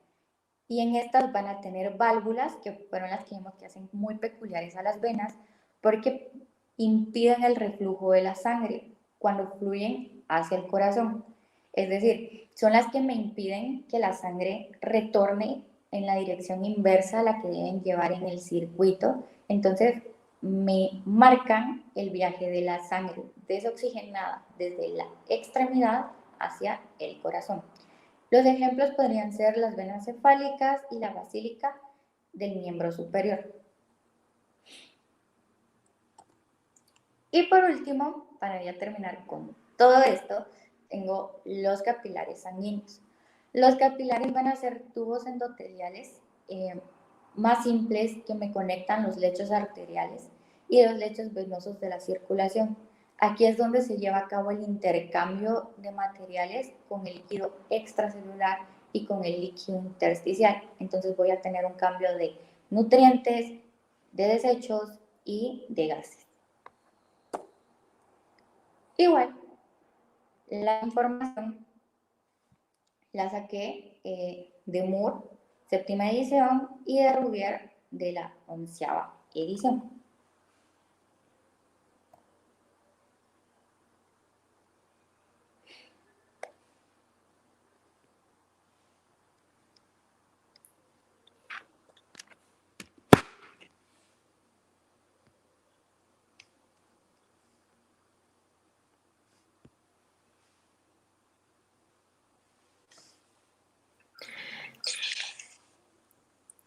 y en estas van a tener válvulas, que fueron las que vimos que hacen muy peculiares a las venas, porque impiden el reflujo de la sangre cuando fluyen hacia el corazón. Es decir, son las que me impiden que la sangre retorne en la dirección inversa a la que deben llevar en el circuito. Entonces, me marcan el viaje de la sangre desoxigenada desde la extremidad hacia el corazón. Los ejemplos podrían ser las venas cefálicas y la basílica del miembro superior. Y por último, para ya terminar con todo esto, tengo los capilares sanguíneos. Los capilares van a ser tubos endoteliales más simples que me conectan los lechos arteriales y los lechos venosos de la circulación. Aquí es donde se lleva a cabo el intercambio de materiales con el líquido extracelular y con el líquido intersticial. Entonces voy a tener un cambio de nutrientes, de desechos y de gases. Igual, la información la saqué de Moore, séptima edición, y de Rouvier, de la 11ª edición.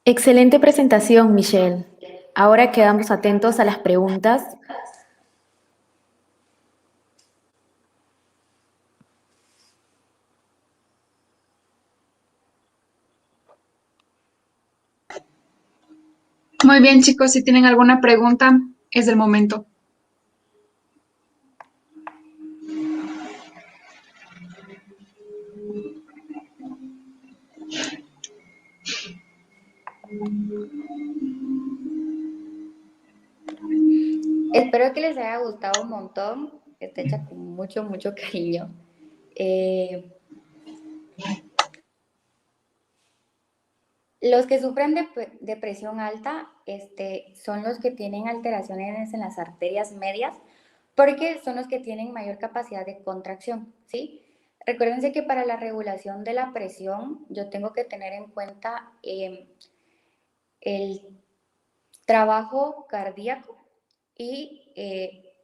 Excelente presentación, Michelle. Ahora quedamos atentos a las preguntas. Muy bien, chicos, si tienen alguna pregunta, es el momento. Espero que les haya gustado un montón. Está hecha con mucho, mucho cariño. Los que sufren de presión alta son los que tienen alteraciones en las arterias medias, porque son los que tienen mayor capacidad de contracción, ¿sí? Recuérdense que para la regulación de la presión yo tengo que tener en cuenta el trabajo cardíaco y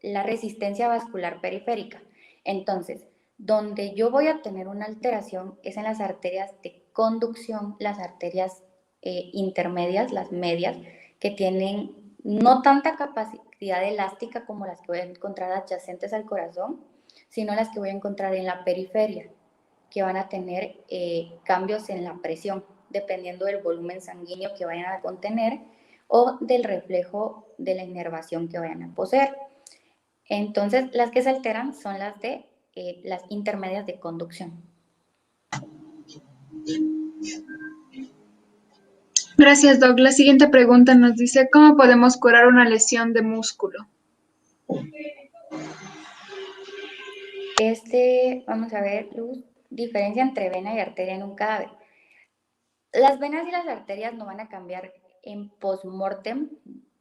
la resistencia vascular periférica. Entonces, donde yo voy a tener una alteración es en las arterias de conducción, las arterias intermedias, las medias, que tienen no tanta capacidad elástica como las que voy a encontrar adyacentes al corazón, sino las que voy a encontrar en la periferia, que van a tener cambios en la presión, dependiendo del volumen sanguíneo que vayan a contener o del reflejo de la inervación que vayan a poseer. Entonces, las que se alteran son las de las intermedias de conducción. Gracias, Doc. La siguiente pregunta nos dice, ¿cómo podemos curar una lesión de músculo? Vamos a ver, Luz, diferencia entre vena y arteria en un cadáver. Las venas y las arterias no van a cambiar en postmortem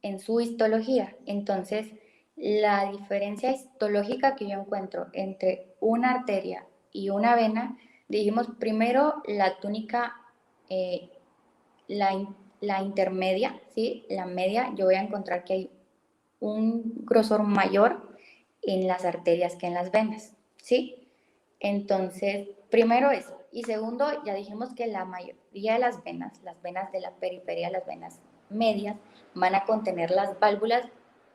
en su histología. Entonces, la diferencia histológica que yo encuentro entre una arteria y una vena, dijimos primero la túnica, la intermedia, ¿sí? La media, yo voy a encontrar que hay un grosor mayor en las arterias que en las venas, ¿sí? Entonces, primero eso. Y segundo, ya dijimos que la mayoría de las venas de la periferia, las venas medias, van a contener las válvulas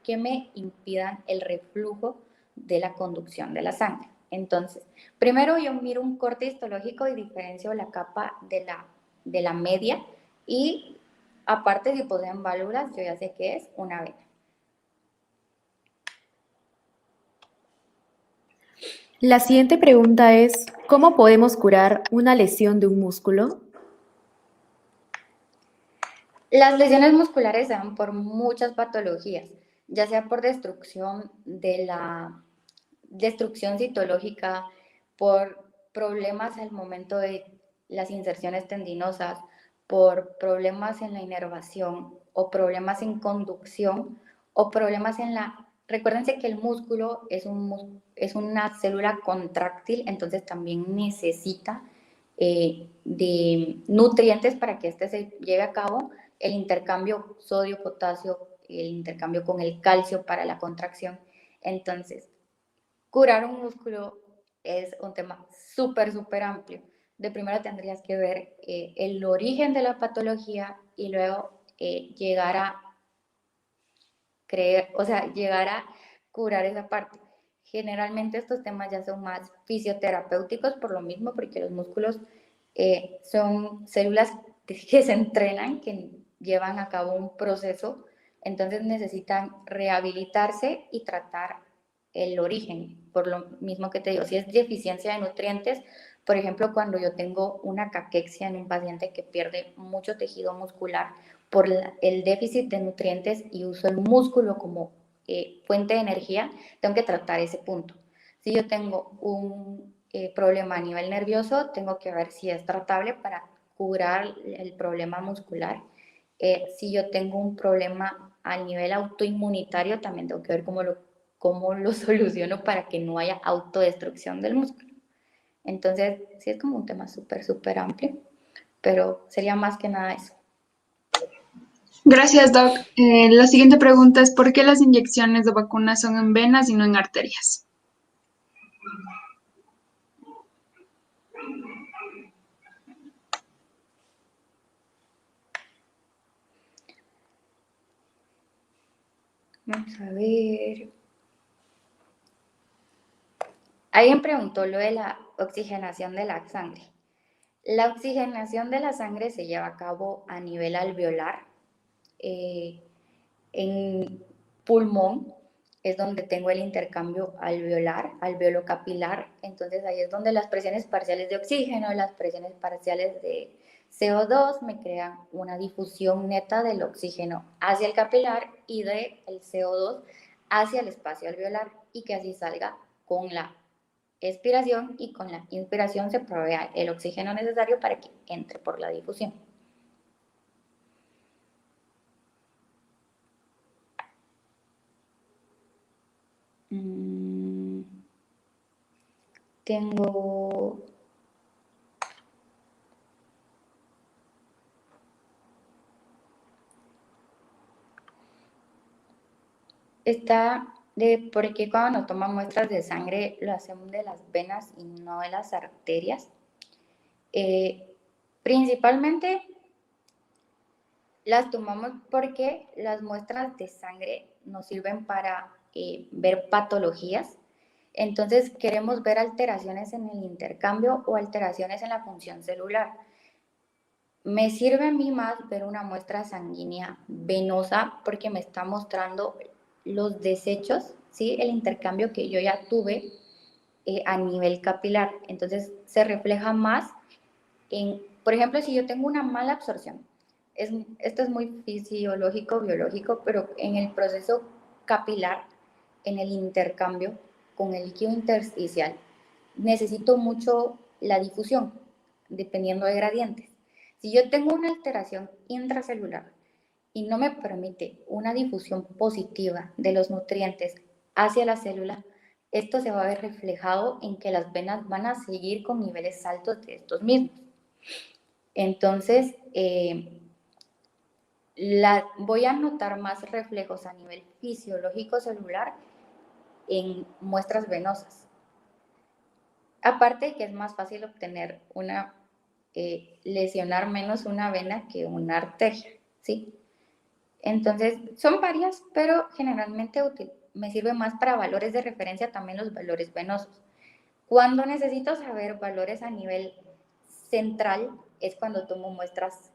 que me impidan el reflujo de la conducción de la sangre. Entonces, primero yo miro un corte histológico y diferencio la capa de la media y aparte si poseen válvulas, yo ya sé que es una vena. La siguiente pregunta es, ¿cómo podemos curar una lesión de un músculo? Las lesiones musculares se dan por muchas patologías, ya sea por destrucción destrucción citológica, por problemas al momento de las inserciones tendinosas, por problemas en la inervación o problemas en conducción o problemas en la... Recuérdense que el músculo es una célula contráctil, entonces también necesita de nutrientes para que este se lleve a cabo, el intercambio sodio-potasio, el intercambio con el calcio para la contracción. Entonces, curar un músculo es un tema súper amplio. De primero tendrías que ver el origen de la patología y luego llegar a llegar a curar esa parte. Generalmente estos temas ya son más fisioterapéuticos por lo mismo, porque los músculos son células que se entrenan, que llevan a cabo un proceso, entonces necesitan rehabilitarse y tratar el origen. Por lo mismo que te digo, si es deficiencia de nutrientes, por ejemplo, cuando yo tengo una caquexia en un paciente que pierde mucho tejido muscular por el déficit de nutrientes y uso el músculo como fuente de energía, tengo que tratar ese punto. Si yo tengo un problema a nivel nervioso, tengo que ver si es tratable para curar el problema muscular. Si yo tengo un problema a nivel autoinmunitario, también tengo que ver cómo lo soluciono para que no haya autodestrucción del músculo. Entonces, sí es como un tema súper amplio, pero sería más que nada eso. Gracias, Doc. La siguiente pregunta es, ¿por qué las inyecciones de vacunas son en venas y no en arterias? Vamos a ver. Alguien preguntó lo de la oxigenación de la sangre. La oxigenación de la sangre se lleva a cabo a nivel alveolar. En pulmón es donde tengo el intercambio alveolar, alveolo-capilar. Entonces ahí es donde las presiones parciales de oxígeno, las presiones parciales de CO2 me crean una difusión neta del oxígeno hacia el capilar y del CO2 hacia el espacio alveolar, y que así salga con la expiración, y con la inspiración se provea el oxígeno necesario para que entre por la difusión. Tengo... Está de por qué cuando nos toman muestras de sangre lo hacemos de las venas y no de las arterias. Principalmente las tomamos porque las muestras de sangre nos sirven para ver patologías. Entonces queremos ver alteraciones en el intercambio o alteraciones en la función celular. Me sirve a mí más ver una muestra sanguínea venosa porque me está mostrando los desechos, ¿sí? El intercambio que yo ya tuve a nivel capilar. Entonces se refleja más en, por ejemplo, si yo tengo una mala absorción, esto es muy fisiológico, biológico, pero en el proceso capilar, en el intercambio con el líquido intersticial, necesito mucho la difusión, dependiendo de gradientes. Si yo tengo una alteración intracelular y no me permite una difusión positiva de los nutrientes hacia la célula, esto se va a ver reflejado en que las venas van a seguir con niveles altos de estos mismos. Entonces, voy a notar más reflejos a nivel fisiológico celular en muestras venosas. Aparte de que es más fácil obtener lesionar menos una vena que una arteria, ¿sí? Entonces, son varias, pero generalmente me sirve más para valores de referencia, también los valores venosos. Cuando necesito saber valores a nivel central es cuando tomo muestras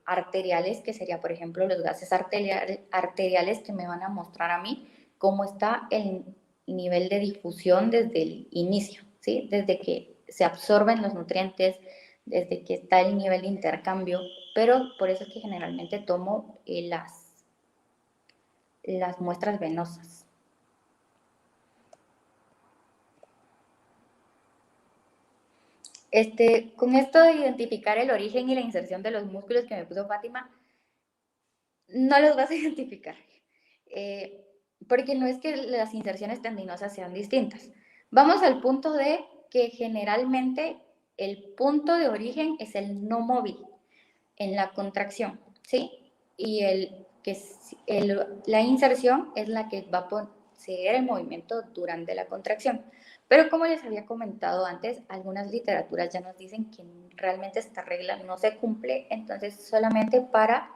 arteriales, que sería, por ejemplo, los gases arteriales que me van a mostrar a mí cómo está el nivel de difusión desde el inicio, ¿sí? Desde que se absorben los nutrientes, desde que está el nivel de intercambio, pero por eso es que generalmente tomo las muestras venosas. Con esto de identificar el origen y la inserción de los músculos que me puso Fátima, no los vas a identificar, porque no es que las inserciones tendinosas sean distintas. Vamos al punto de que generalmente el punto de origen es el no móvil en la contracción, ¿sí? Y la inserción es la que va a poseer el movimiento durante la contracción. Pero como les había comentado antes, algunas literaturas ya nos dicen que realmente esta regla no se cumple, entonces solamente para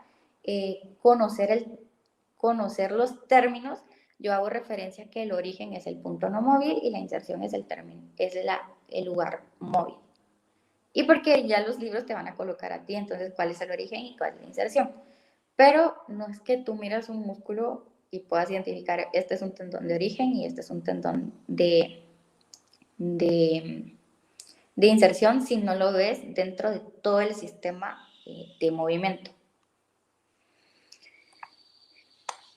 conocer los términos, yo hago referencia a que el origen es el punto no móvil y la inserción es el lugar móvil. Y porque ya los libros te van a colocar a ti, entonces, cuál es el origen y cuál es la inserción. Pero no es que tú miras un músculo y puedas identificar, este es un tendón de origen y este es un tendón de inserción, si no lo ves dentro de todo el sistema de movimiento.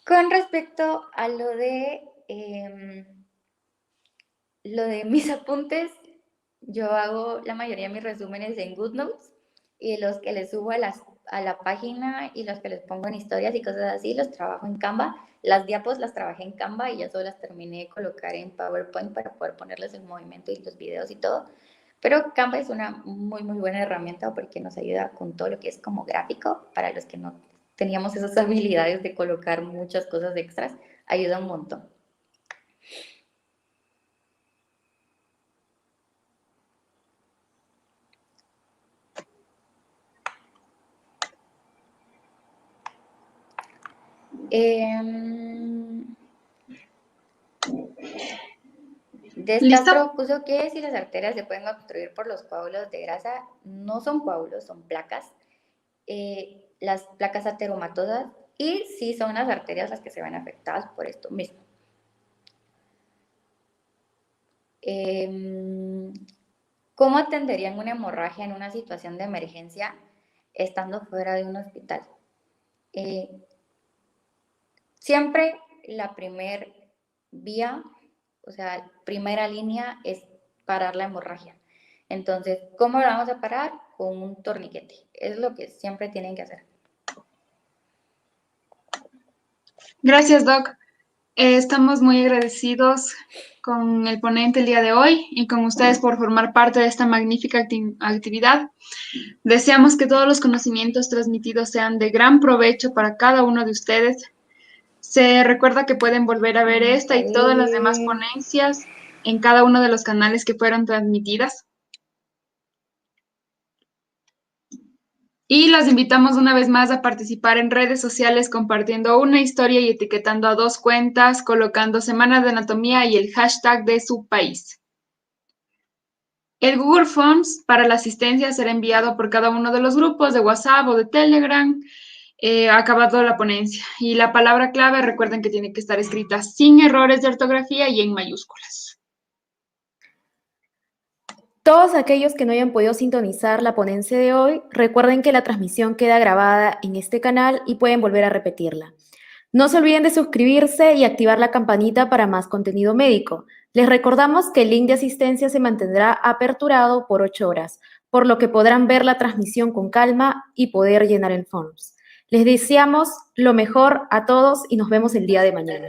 Con respecto a lo de mis apuntes, yo hago la mayoría de mis resúmenes en GoodNotes y los que les subo a la página y los que les pongo en historias y cosas así, los trabajo en Canva. Las diapos las trabajé en Canva y ya solo las terminé de colocar en PowerPoint para poder ponerles el movimiento y los videos y todo. Pero Canva es una muy, muy buena herramienta porque nos ayuda con todo lo que es como gráfico. Para los que no teníamos esas habilidades de colocar muchas cosas extras, ayuda un montón. Castro puso que si las arterias se pueden obstruir por los coágulos de grasa, no son coágulos, son placas, las placas ateromatosas, y sí son las arterias las que se ven afectadas por esto mismo. ¿Cómo atenderían una hemorragia en una situación de emergencia estando fuera de un hospital? Siempre la primera vía, o sea, primera línea es parar la hemorragia. Entonces, ¿cómo la vamos a parar? Con un torniquete. Es lo que siempre tienen que hacer. Gracias, Doc. Estamos muy agradecidos con el ponente el día de hoy y con ustedes por formar parte de esta magnífica actividad. Deseamos que todos los conocimientos transmitidos sean de gran provecho para cada uno de ustedes. Se recuerda que pueden volver a ver esta y todas las demás ponencias en cada uno de los canales que fueron transmitidas. Y los invitamos una vez más a participar en redes sociales compartiendo una historia y etiquetando a 2 cuentas, colocando Semana de Anatomía y el hashtag de su país. El Google Forms para la asistencia será enviado por cada uno de los grupos de WhatsApp o de Telegram acabado la ponencia. Y la palabra clave, recuerden que tiene que estar escrita sin errores de ortografía y en mayúsculas. Todos aquellos que no hayan podido sintonizar la ponencia de hoy, recuerden que la transmisión queda grabada en este canal y pueden volver a repetirla. No se olviden de suscribirse y activar la campanita para más contenido médico. Les recordamos que el link de asistencia se mantendrá aperturado por 8 horas, por lo que podrán ver la transmisión con calma y poder llenar el Forms. Les deseamos lo mejor a todos y nos vemos el día de mañana.